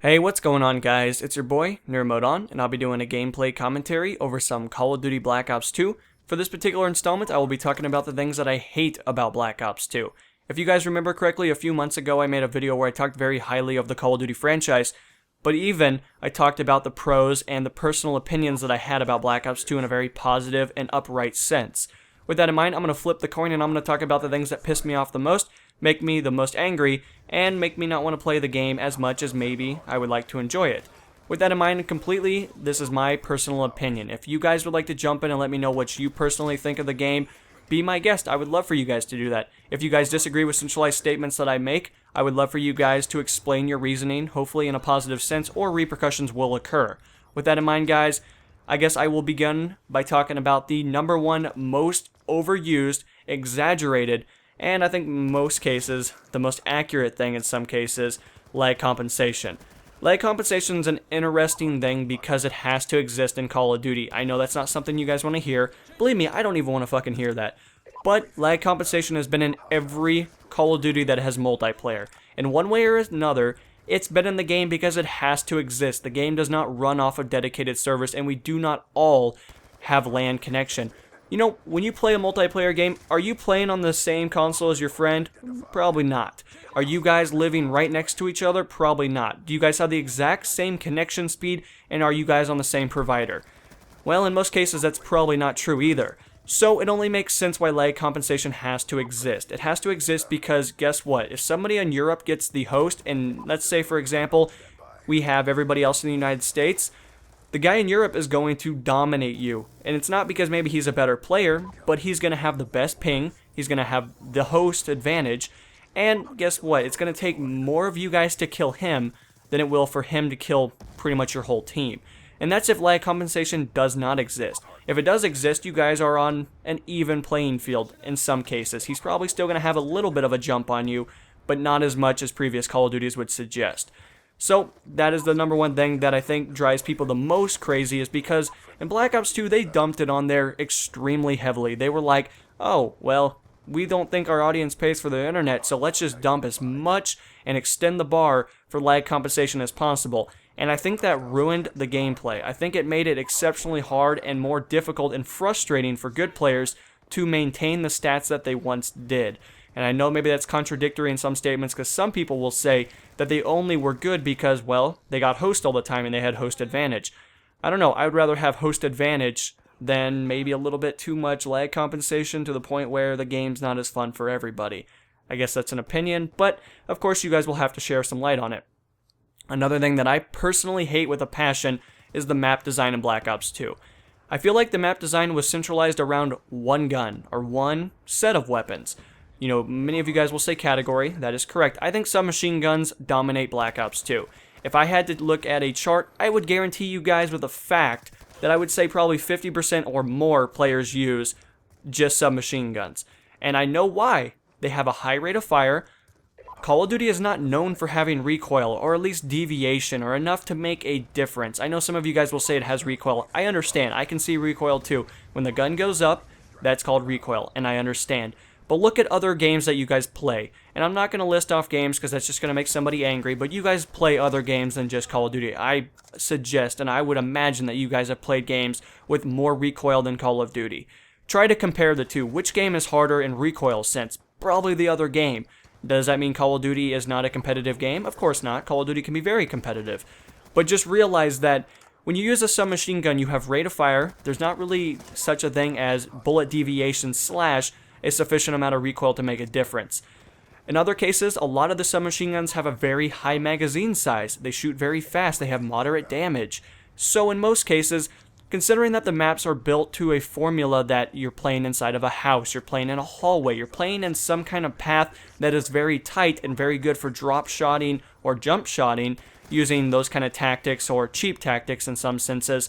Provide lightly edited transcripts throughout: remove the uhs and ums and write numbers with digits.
Hey, what's going on, guys? It's your boy, lONl, and I'll be doing a gameplay commentary over some Call of Duty Black Ops 2. For this particular installment, I will be talking about the things that I hate about Black Ops 2. If you guys remember correctly, a few months ago I made a video where I talked very highly of the Call of Duty franchise, but even I talked about the pros and the personal opinions that I had about Black Ops 2 in a very positive and upright sense. With that in mind, I'm going to flip the coin and I'm going to talk about the things that piss me off the most, make me the most angry, and make me not want to play the game as much as maybe I would like to enjoy it. With that in mind completely, this is my personal opinion. If you guys would like to jump in and let me know what you personally think of the game, be my guest. I would love for you guys to do that. If you guys disagree with centralized statements that I make, I would love for you guys to explain your reasoning, hopefully in a positive sense, or repercussions will occur. With that in mind, guys, I guess I will begin by talking about the number one most overused, exaggerated, and I think in most cases, the most accurate thing in some cases, lag compensation. Lag compensation is an interesting thing because it has to exist in Call of Duty. I know that's not something you guys want to hear. Believe me, I don't even want to fucking hear that. But lag compensation has been in every Call of Duty that has multiplayer. In one way or another, it's been in the game because it has to exist. The game does not run off of dedicated servers, and we do not all have LAN connection. You know, when you play a multiplayer game, are you playing on the same console as your friend? Probably not. Are you guys living right next to each other? Probably not. Do you guys have the exact same connection speed, and are you guys on the same provider? Well, in most cases, that's probably not true either. So it only makes sense why lag compensation has to exist. It has to exist because, guess what? If somebody in Europe gets the host, and let's say, for example, we have everybody else in the United States, the guy in Europe is going to dominate you. And it's not because maybe he's a better player, but he's going to have the best ping, he's going to have the host advantage, and guess what? It's going to take more of you guys to kill him than it will for him to kill pretty much your whole team. And that's if lag compensation does not exist. If it does exist, you guys are on an even playing field in some cases. He's probably still going to have a little bit of a jump on you, but not as much as previous Call of Duties would suggest. So that is the number one thing that I think drives people the most crazy, is because in Black Ops 2 they dumped it on there extremely heavily. They were like, oh, well, we don't think our audience pays for the internet, so let's just dump as much and extend the bar for lag compensation as possible. And I think that ruined the gameplay. I think it made it exceptionally hard and more difficult and frustrating for good players to maintain the stats that they once did. And I know maybe that's contradictory in some statements, because some people will say that they only were good because, well, they got host all the time and they had host advantage. I don't know, I would rather have host advantage than maybe a little bit too much lag compensation to the point where the game's not as fun for everybody. I guess that's an opinion, but of course you guys will have to share some light on it. Another thing that I personally hate with a passion is the map design in Black Ops 2. I feel like the map design was centralized around one gun, or one set of weapons. You know, many of you guys will say category. That is correct. I think submachine guns dominate Black Ops 2. If I had to look at a chart, I would guarantee you guys with a fact that I would say probably 50% or more players use just submachine guns. And I know why. They have a high rate of fire. Call of Duty is not known for having recoil, or at least deviation, or enough to make a difference. I know some of you guys will say it has recoil. I understand. I can see recoil too. When the gun goes up, that's called recoil, and I understand. But look at other games that you guys play. And I'm not going to list off games because that's just going to make somebody angry, but you guys play other games than just Call of Duty. I suggest, and I would imagine that you guys have played games with more recoil than Call of Duty. Try to compare the two. Which game is harder in recoil sense? Probably the other game. Does that mean Call of Duty is not a competitive game? Of course not. Call of Duty can be very competitive. But just realize that when you use a submachine gun, you have rate of fire. There's not really such a thing as bullet deviation / a sufficient amount of recoil to make a difference. In other cases, a lot of the submachine guns have a very high magazine size. They shoot very fast. They have moderate damage. So in most cases, considering that the maps are built to a formula that you're playing inside of a house, you're playing in a hallway, you're playing in some kind of path that is very tight and very good for drop shotting or jump shotting, using those kind of tactics or cheap tactics in some senses,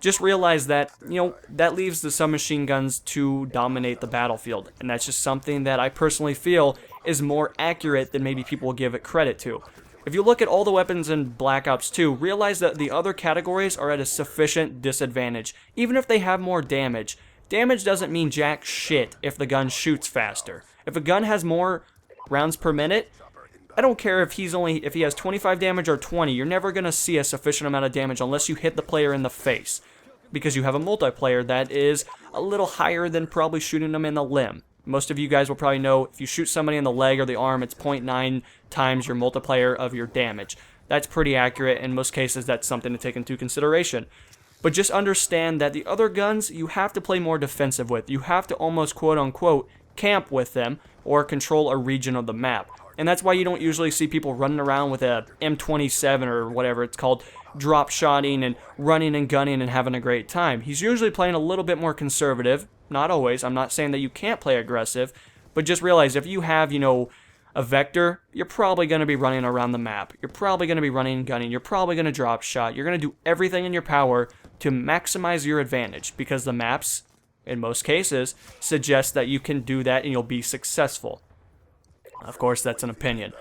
just realize that, you know, that leaves the submachine guns to dominate the battlefield. And that's just something that I personally feel is more accurate than maybe people will give it credit to. If you look at all the weapons in Black Ops 2, realize that the other categories are at a sufficient disadvantage. Even if they have more damage, damage doesn't mean jack shit if the gun shoots faster. If a gun has more rounds per minute, I don't care if he has 25 damage or 20, you're never going to see a sufficient amount of damage unless you hit the player in the face, because you have a multiplayer that is a little higher than probably shooting them in the limb. Most of you guys will probably know if you shoot somebody in the leg or the arm, it's 0.9 times your multiplier of your damage. That's pretty accurate. In most cases, that's something to take into consideration. But just understand that the other guns, you have to play more defensive with. You have to almost quote-unquote camp with them or control a region of the map. And that's why you don't usually see people running around with a M27 or whatever it's called, drop shotting and running and gunning and having a great time. He's usually playing a little bit more conservative. Not always. I'm not saying that you can't play aggressive, but just realize if you have, a vector, you're probably going to be running around the map. You're probably going to be running and gunning. You're probably going to drop shot. You're going to do everything in your power to maximize your advantage, because the maps, in most cases, suggest that you can do that and you'll be successful. Of course, that's an opinion.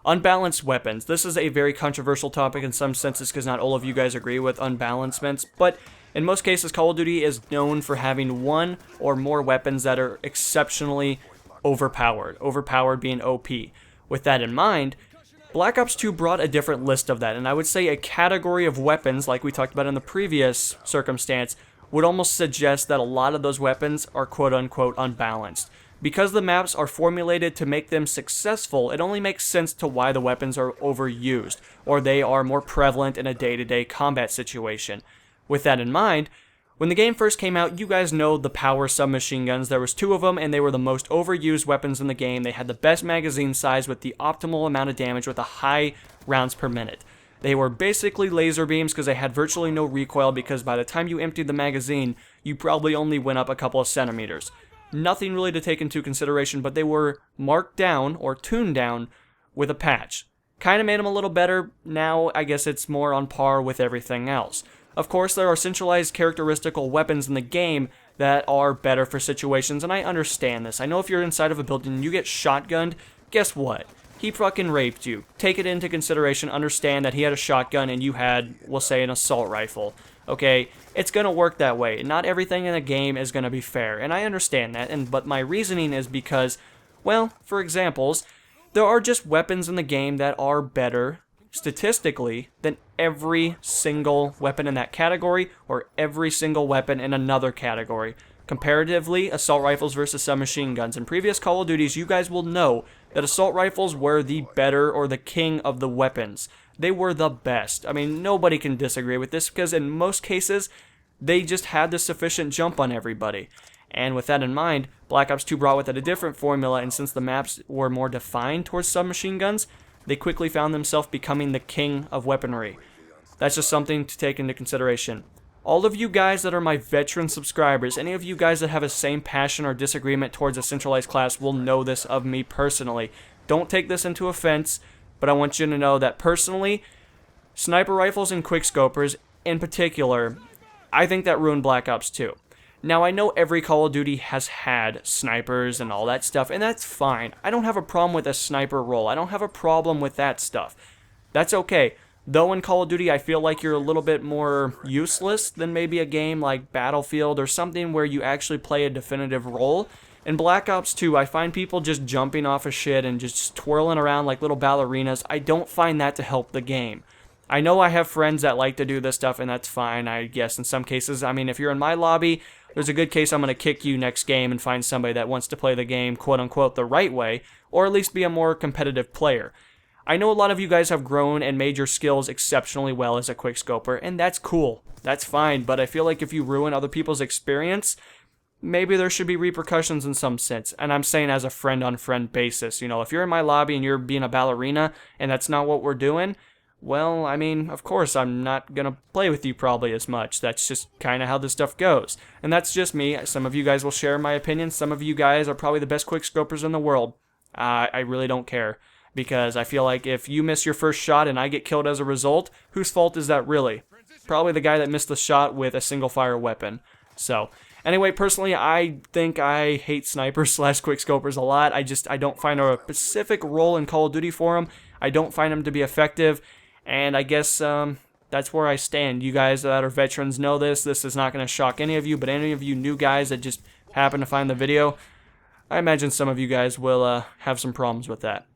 Unbalanced weapons. This is a very controversial topic in some senses because not all of you guys agree with unbalancements, but in most cases, Call of Duty is known for having one or more weapons that are exceptionally overpowered. Overpowered being OP. With that in mind, Black Ops 2 brought a different list of that, and I would say a category of weapons, like we talked about in the previous circumstance, would almost suggest that a lot of those weapons are quote-unquote unbalanced. Because the maps are formulated to make them successful, it only makes sense to why the weapons are overused, or they are more prevalent in a day-to-day combat situation. With that in mind, when the game first came out, you guys know the power submachine guns. There was 2 of them, and they were the most overused weapons in the game. They had the best magazine size with the optimal amount of damage with a high rounds per minute. They were basically laser beams because they had virtually no recoil, because by the time you emptied the magazine, you probably only went up a couple of centimeters. Nothing really to take into consideration, but they were marked down or tuned down with a patch. Kind of made them a little better. Now I guess it's more on par with everything else. Of course, there are centralized characteristical weapons in the game that are better for situations, and I understand this. I know if you're inside of a building and you get shotgunned, guess what? He fucking raped you. Take it into consideration, understand that he had a shotgun and you had, we'll say, an assault rifle. Okay, it's gonna work that way. Not everything in a game is gonna be fair, and I understand that, but my reasoning is because, well, for examples, there are just weapons in the game that are better statistically than every single weapon in that category or every single weapon in another category. Comparatively, assault rifles versus submachine guns. In previous Call of Duties, you guys will know that assault rifles were the better or the king of the weapons. They were the best. I mean, nobody can disagree with this because in most cases, they just had the sufficient jump on everybody. And with that in mind, Black Ops 2 brought with it a different formula, and since the maps were more defined towards submachine guns, they quickly found themselves becoming the king of weaponry. That's just something to take into consideration. All of you guys that are my veteran subscribers, any of you guys that have a same passion or disagreement towards a centralized class will know this of me personally. Don't take this into offense, but I want you to know that personally, sniper rifles and quickscopers in particular, I think that ruined Black Ops 2. Now, I know every Call of Duty has had snipers and all that stuff, and that's fine. I don't have a problem with a sniper role. I don't have a problem with that stuff. That's okay. Though in Call of Duty, I feel like you're a little bit more useless than maybe a game like Battlefield or something where you actually play a definitive role. In Black Ops 2, I find people just jumping off of shit and just twirling around like little ballerinas. I don't find that to help the game. I know I have friends that like to do this stuff, and that's fine, I guess, in some cases. I mean, if you're in my lobby, there's a good case I'm going to kick you next game and find somebody that wants to play the game, quote-unquote, the right way, or at least be a more competitive player. I know a lot of you guys have grown and made your skills exceptionally well as a quickscoper, and that's cool. That's fine, but I feel like if you ruin other people's experience, maybe there should be repercussions in some sense. And I'm saying as a friend-on-friend basis. You know, if you're in my lobby and you're being a ballerina and that's not what we're doing, well, I mean, of course, I'm not going to play with you probably as much. That's just kind of how this stuff goes. And that's just me. Some of you guys will share my opinion. Some of you guys are probably the best quickscopers in the world. I really don't care. Because I feel like if you miss your first shot and I get killed as a result, whose fault is that really? Probably the guy that missed the shot with a single-fire weapon. So, anyway, personally, I think I hate snipers / quickscopers a lot. I don't find a specific role in Call of Duty for them. I don't find them to be effective. And I guess that's where I stand. You guys that are veterans know this. This is not going to shock any of you, but any of you new guys that just happen to find the video, I imagine some of you guys will have some problems with that.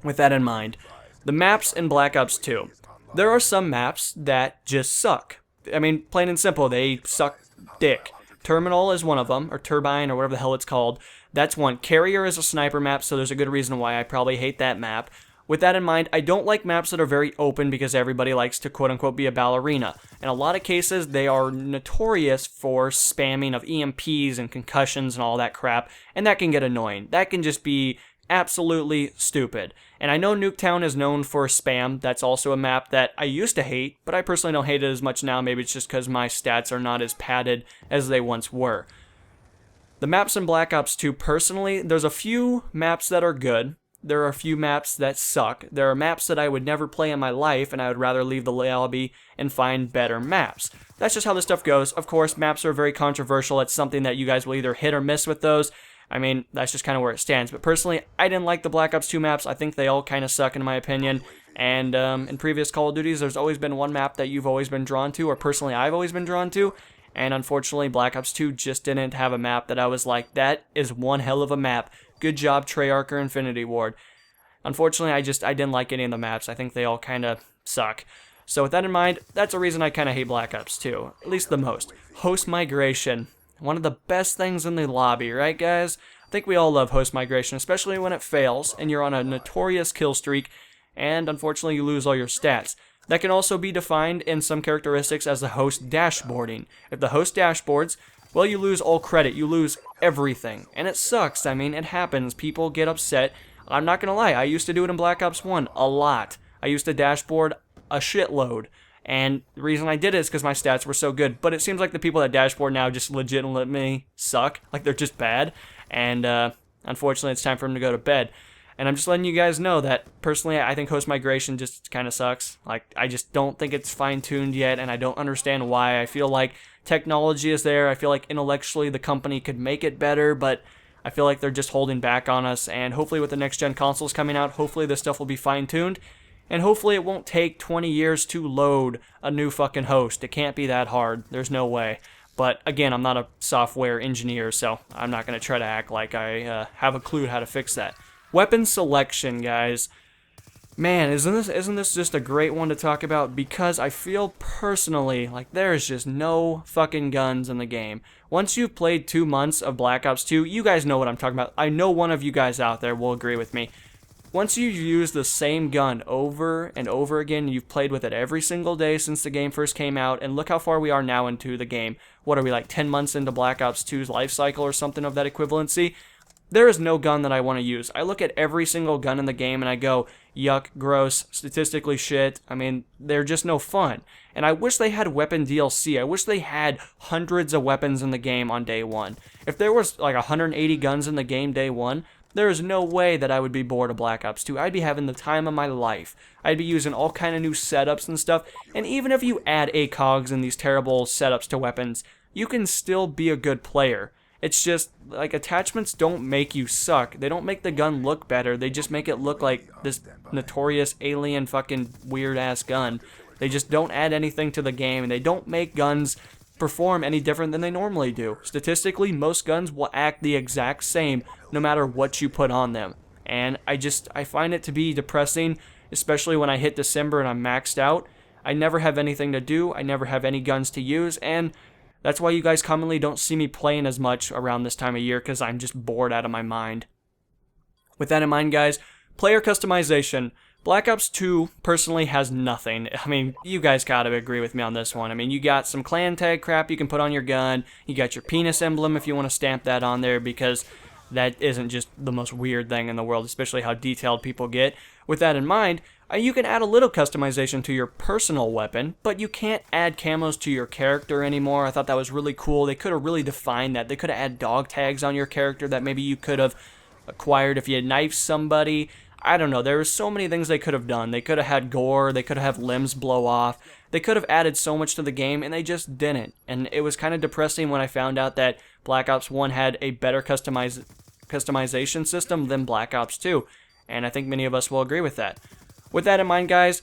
With that in mind, the maps in Black Ops 2. There are some maps that just suck. I mean, plain and simple, they suck dick. Terminal is one of them, or Turbine, or whatever the hell it's called. That's one. Carrier is a sniper map, so there's a good reason why I probably hate that map. With that in mind, I don't like maps that are very open because everybody likes to quote-unquote be a ballerina. In a lot of cases, they are notorious for spamming of EMPs and concussions and all that crap, and that can get annoying. That can just be absolutely stupid. And I know Nuketown is known for spam. That's also a map that I used to hate, but I personally don't hate it as much now. Maybe it's just because my stats are not as padded as they once were. The maps in Black Ops 2, personally, there's a few maps that are good. There are a few maps that suck. There are maps that I would never play in my life, and I would rather leave the lobby and find better maps. That's just how this stuff goes. Of course, maps are very controversial. It's something that you guys will either hit or miss with those. I mean, that's just kind of where it stands. But personally, I didn't like the Black Ops 2 maps. I think they all kind of suck in my opinion. And in previous Call of Duties, there's always been one map that you've always been drawn to, or personally I've always been drawn to. And unfortunately, Black Ops 2 just didn't have a map that I was like, that is one hell of a map. Good job, Treyarch or Infinity Ward. Unfortunately, I didn't like any of the maps. I think they all kind of suck. So with that in mind, that's a reason I kind of hate Black Ops 2. At least the most. Host migration. One of the best things in the lobby, right guys? I think we all love host migration, especially when it fails and you're on a notorious kill streak and unfortunately you lose all your stats. That can also be defined in some characteristics as the host dashboarding. If the host dashboards, well, you lose all credit. You lose everything. And it sucks. I mean, it happens. People get upset. I'm not gonna lie, I used to do it in Black Ops 1 a lot. I used to dashboard a shitload, and the reason I did it is because my stats were so good, but it seems like the people that dashboard now just legitimately suck, like they're just bad, and unfortunately it's time for them to go to bed. And I'm just letting you guys know that, personally, I think host migration just kind of sucks. Like, I just don't think it's fine-tuned yet, and I don't understand why. I feel like technology is there, I feel like intellectually the company could make it better, but I feel like they're just holding back on us, and hopefully with the next-gen consoles coming out, hopefully this stuff will be fine-tuned, and hopefully it won't take 20 years to load a new fucking host. It can't be that hard. There's no way. But again, I'm not a software engineer, so I'm not going to try to act like I have a clue how to fix that. Weapon selection, guys. Man, isn't this just a great one to talk about? Because I feel personally like there's just no fucking guns in the game. Once you've played 2 months of Black Ops 2, you guys know what I'm talking about. I know one of you guys out there will agree with me. Once you use the same gun over and over again, you've played with it every single day since the game first came out, and look how far we are now into the game. What are we, like 10 months into Black Ops 2's life cycle or something of that equivalency? There is no gun that I want to use. I look at every single gun in the game and I go, yuck, gross, statistically shit. I mean, they're just no fun. And I wish they had weapon DLC. I wish they had hundreds of weapons in the game on day one. If there was like 180 guns in the game day one, there is no way that I would be bored of Black Ops 2. I'd be having the time of my life. I'd be using all kind of new setups and stuff. And even if you add ACOGs and these terrible setups to weapons, you can still be a good player. It's just, like, attachments don't make you suck. They don't make the gun look better. They just make it look like this notorious alien fucking weird-ass gun. They just don't add anything to the game, and they don't make guns perform any different than they normally do. Statistically, most guns will act the exact same no matter what you put on them. And I find it to be depressing, especially when I hit December and I'm maxed out. I never have anything to do. I never have any guns to use, and that's why you guys commonly don't see me playing as much around this time of year, because I'm just bored out of my mind. With that in mind, guys, player customization. Black Ops 2 personally has nothing. I mean, you guys gotta agree with me on this one. I mean, you got some clan tag crap you can put on your gun. You got your penis emblem if you want to stamp that on there, because that isn't just the most weird thing in the world, especially how detailed people get. With that in mind, you can add a little customization to your personal weapon, but you can't add camos to your character anymore. I thought that was really cool. They could have really defined that. They could have added dog tags on your character that maybe you could have acquired if you had knifed somebody. I don't know. There were so many things they could have done. They could have had gore. They could have had limbs blow off. They could have added so much to the game, and they just didn't. And it was kind of depressing when I found out that Black Ops 1 had a better customization system than Black Ops 2. And I think many of us will agree with that. With that in mind, guys,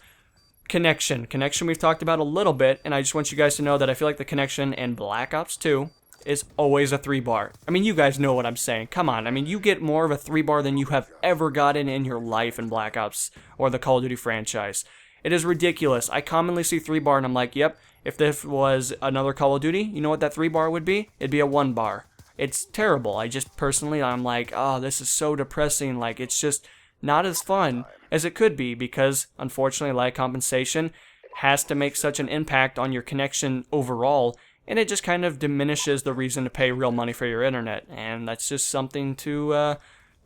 connection. Connection we've talked about a little bit, and I just want you guys to know that I feel like the connection in Black Ops 2 is always a 3-bar. I mean, you guys know what I'm saying. Come on. I mean, you get more of a 3-bar than you have ever gotten in your life in Black Ops or the Call of Duty franchise. It is ridiculous. I commonly see 3-bar and I'm like, yep, if this was another Call of Duty, you know what that 3-bar would be? It'd be a 1-bar. It's terrible. I just personally, I'm like, oh, this is so depressing. Like, it's just not as fun as it could be because, unfortunately, lag compensation has to make such an impact on your connection overall, and it just kind of diminishes the reason to pay real money for your internet, and that's just something to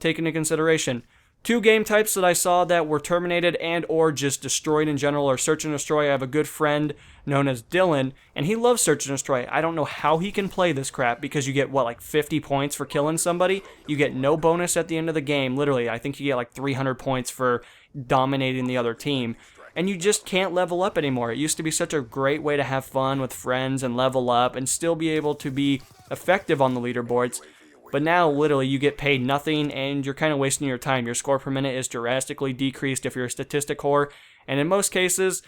take into consideration. 2 game types that I saw that were terminated and or just destroyed in general are Search and Destroy. I have a good friend known as Dylan, and he loves Search and Destroy. I don't know how he can play this crap because you get, what, like 50 points for killing somebody? You get no bonus at the end of the game. Literally, I think you get like 300 points for dominating the other team. And you just can't level up anymore. It used to be such a great way to have fun with friends and level up and still be able to be effective on the leaderboards. But now, literally, you get paid nothing and you're kind of wasting your time. Your score per minute is drastically decreased if you're a statistic whore. And in most cases,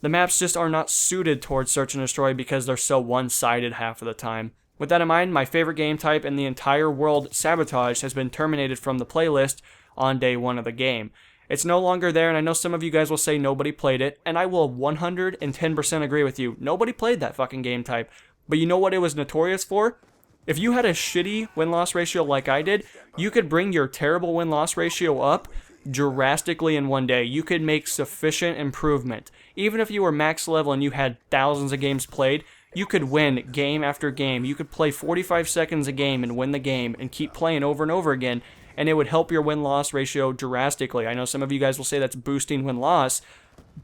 the maps just are not suited towards Search and Destroy because they're so one-sided half of the time. With that in mind, my favorite game type in the entire world, Sabotage, has been terminated from the playlist on day 1 of the game. It's no longer there, and I know some of you guys will say nobody played it, and I will 110% agree with you. Nobody played that fucking game type. But you know what it was notorious for? If you had a shitty win-loss ratio like I did, you could bring your terrible win-loss ratio up drastically in one day. You could make sufficient improvement. Even if you were max level and you had thousands of games played, you could win game after game. You could play 45 seconds a game and win the game and keep playing over and over again, and it would help your win-loss ratio drastically. I know some of you guys will say that's boosting win-loss,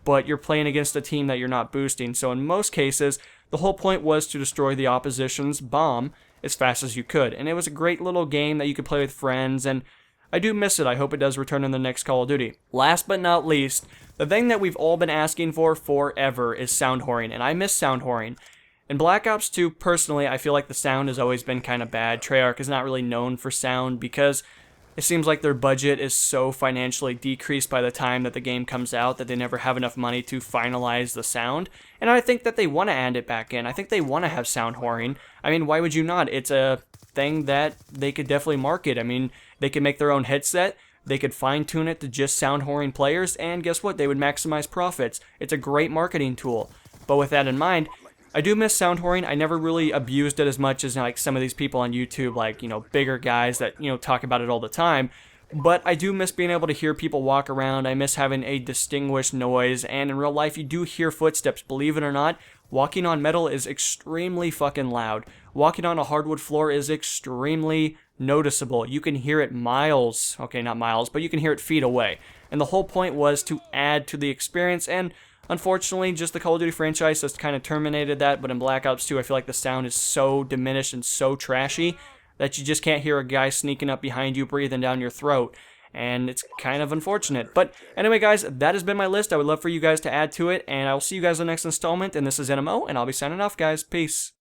but you're playing against a team that you're not boosting. So in most cases, the whole point was to destroy the opposition's bomb as fast as you could. And it was a great little game that you could play with friends, and I do miss it. I hope it does return in the next Call of Duty. Last but not least, the thing that we've all been asking for forever is sound whoring, and I miss sound whoring. In Black Ops 2, personally, I feel like the sound has always been kind of bad. Treyarch is not really known for sound because it seems like their budget is so financially decreased by the time that the game comes out that they never have enough money to finalize the sound. And I think that they want to add it back in. I think they want to have sound whoring. I mean, why would you not? It's a thing that they could definitely market. I mean, they could make their own headset. They could fine-tune it to just sound whoring players. And guess what? They would maximize profits. It's a great marketing tool. But with that in mind, I do miss sound whoring. I never really abused it as much as like some of these people on YouTube, like, you know, bigger guys that, you know, talk about it all the time. But I do miss being able to hear people walk around. I miss having a distinguished noise. And in real life, you do hear footsteps. Believe it or not, walking on metal is extremely fucking loud. Walking on a hardwood floor is extremely noticeable. You can hear it miles. Okay, not miles, but you can hear it feet away. And the whole point was to add to the experience, and unfortunately, just the Call of Duty franchise has kind of terminated that, but in Black Ops 2, I feel like the sound is so diminished and so trashy that you just can't hear a guy sneaking up behind you, breathing down your throat, and it's kind of unfortunate. But anyway, guys, that has been my list. I would love for you guys to add to it, and I will see you guys in the next installment, and this is NMO, and I'll be signing off, guys. Peace.